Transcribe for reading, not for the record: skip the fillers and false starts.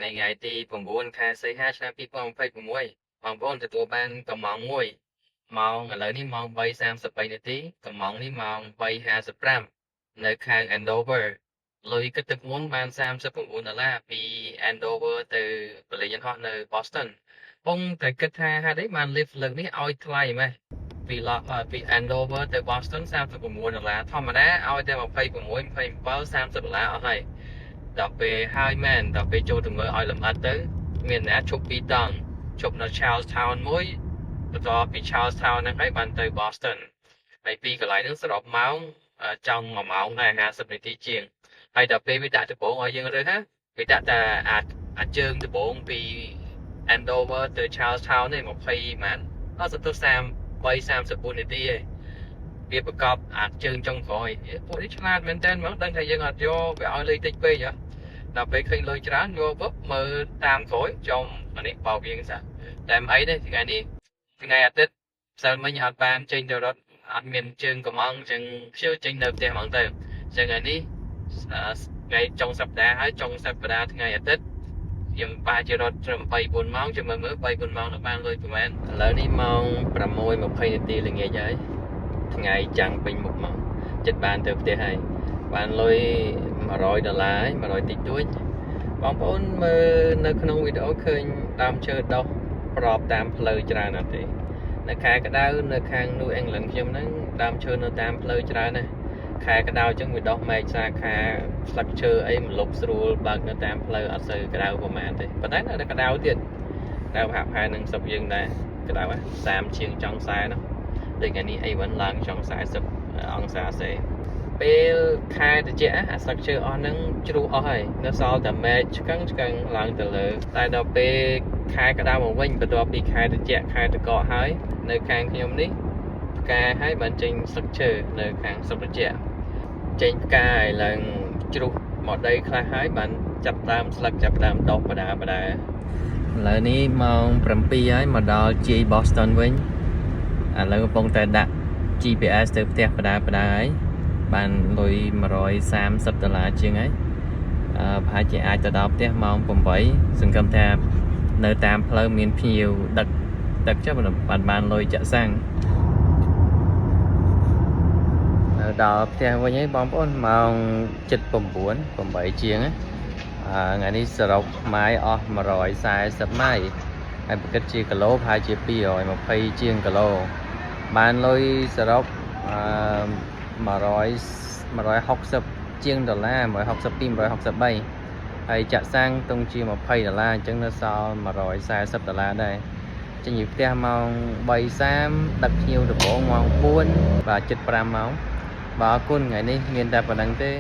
ในไงตีผมบุญค่าใช้5 ឆ្នាំ 2026បងប្អូនទទួលបានកំងមួយម៉ោងឥឡូវនេះម៉ោង 3:38 នាទីកំងនេះម៉ោង 3:55 នៅខាង Andover លុយគិតទឹកមុនបាន$39ពី Andover ទៅបលិញហោះនៅ Boston បងតែគិតថាហេតុអីបាន lift លើកនេះឲ្យថ្លៃម៉េះពី Andover ទៅ Boston $39ធម្មតាឲ្យតែ26 27 $30អស់ហើយដល់ពេលហើយមែនដល់ពេលចូលទៅមើលឲ្យលម្អិតទៅមានអ្នកឈប់ពីរតង់ឈប់នៅ Charlestown មួយបន្ទាប់ពី Charlestown ហ្នឹងហើយបានទៅ Boston ហើយពីកន្លែងហ្នឹងសរុបម៉ោងចង់1ម៉ោងដែរ50នាទីជាងហើយដល់ពេលវាដាក់ដំបងឲ្យយើងរើសណាវាដាក់តែអាចជើងដំបងពី Andover ទៅ Charlestown នេះ20ម៉ានអត់ទៅ33-34នាទីឯងវាប្រកបអាចជើងចុងក្រោយពួកនេះឆ្លាតមែនតើហ្មងដឹងថាយើងអត់យកវាឲ្យលុយតិចពេកហ៎ដល់ពេលឃើញលុយច្រើនយកវឹបមើលតាមក្រោយចំអានេះបោកយើងសោះតែមិនអីទេថ្ងៃនេះថ្ងៃអាទិត្យផ្សិលមិញអត់បានចេញទៅរត់អត់មានជើងកំងអញ្ចឹងខ្ជិលចេញនៅផ្ទះហ្មងទៅអញ្ចឹងថ្ងៃនេះថ្ងៃចុងសប្តាហ៍ហើយចុងសប្តាហ៍ថ្ងៃអាទិត្យយើងបាជារត់ត្រឹម 3-4 ម៉ោងចាំមើល 3-4 ម៉ោងនោះបានលុយប្រហែលឥឡូវនេះម៉ោង 6:20 នាទីល្ងាចហើយថ្ងៃចាំងពេញមុខមកចិត្តបានទៅផ្ទះហើយបានលុយ$100ហើយ100តិចតួចបងប្អូនមើលនៅក្នុងវីដេអូឃើញដើមឈើដុះប្របតាមផ្លូវច្រើនអត់ទេនៅខែក្តៅនៅខាង New England ខ្ញុំហ្នឹងដើមឈើនៅតាមផ្លូវច្រើនណាស់ខែក្តៅអញ្ចឹងវាដុះមែកសាខាស្លឹកឈើអីមិនលប់ស្រួលបើកនៅតាមផ្លូវអត់សូវក្តៅប្រហែលទេប៉ុន្តែនៅក្តៅទៀតក្តៅហាក់ផែនឹងស្រុកយើងដែរក្តៅ30ជាងចុង40នោះដូចថ្ងៃនេះអីvẫnឡើងចុង40អង្សាសេពេលខែត្រជាក់អាស្លឹកឈើអស់ហ្នឹងជ្រុះអស់ហើយនៅសល់តែមែកឆ្កឹងឡើងទៅលើតែដល់ពេលខែក្តៅមកវិញបន្ទាប់ពីខែត្រជាក់ខែតកកហើយនៅខាងខ្ញុំនេះផ្កាហើយបានចេញស្លឹកឈើនៅខាងស្រុកត្រជាក់ចេញផ្កាហើយឡើងជ្រុះមកដីខ្លះហើយបានចាប់ដើមស្លឹកចាប់ដើមដុះបដាឥឡូវនេះម៉ោង 7 ហើយមកដល់ជាយ Boston វិញឥឡូវកំពុងតែដាក់ GPS ទៅផ្ទះបដាហើយបានលុយ$130ជាងហើយប្រហែលជាអាចទៅដល់ផ្ទះម៉ោង 8 សង្ឃឹមថានៅតាមផ្លូវមានភ្ញៀវដឹកចុះបានលុយចាក់សាំងដល់ផ្ទះវិញហើយបងប្អូនម៉ោង 7:09 8ជាងថ្ងៃនេះសរុបម៉ាយអស់140ម៉ាយហើយបើគិតជាគីឡូប្រហែលជា220ជាងគីឡូបានលុយសរុប160ជាងដុល្លារ162 163ហើយចាក់សាំងទង់ជា$20អញ្ចឹងនៅសល់$140ដែរចេញពីផ្ទះម៉ោង 3:30 ដឹកភ្ញៀវដំបូងម៉ោង 4 បាទ 7-5 ម៉ោងបាទអរគុណថ្ងៃនេះមានតែប៉ុណ្្នឹងទេ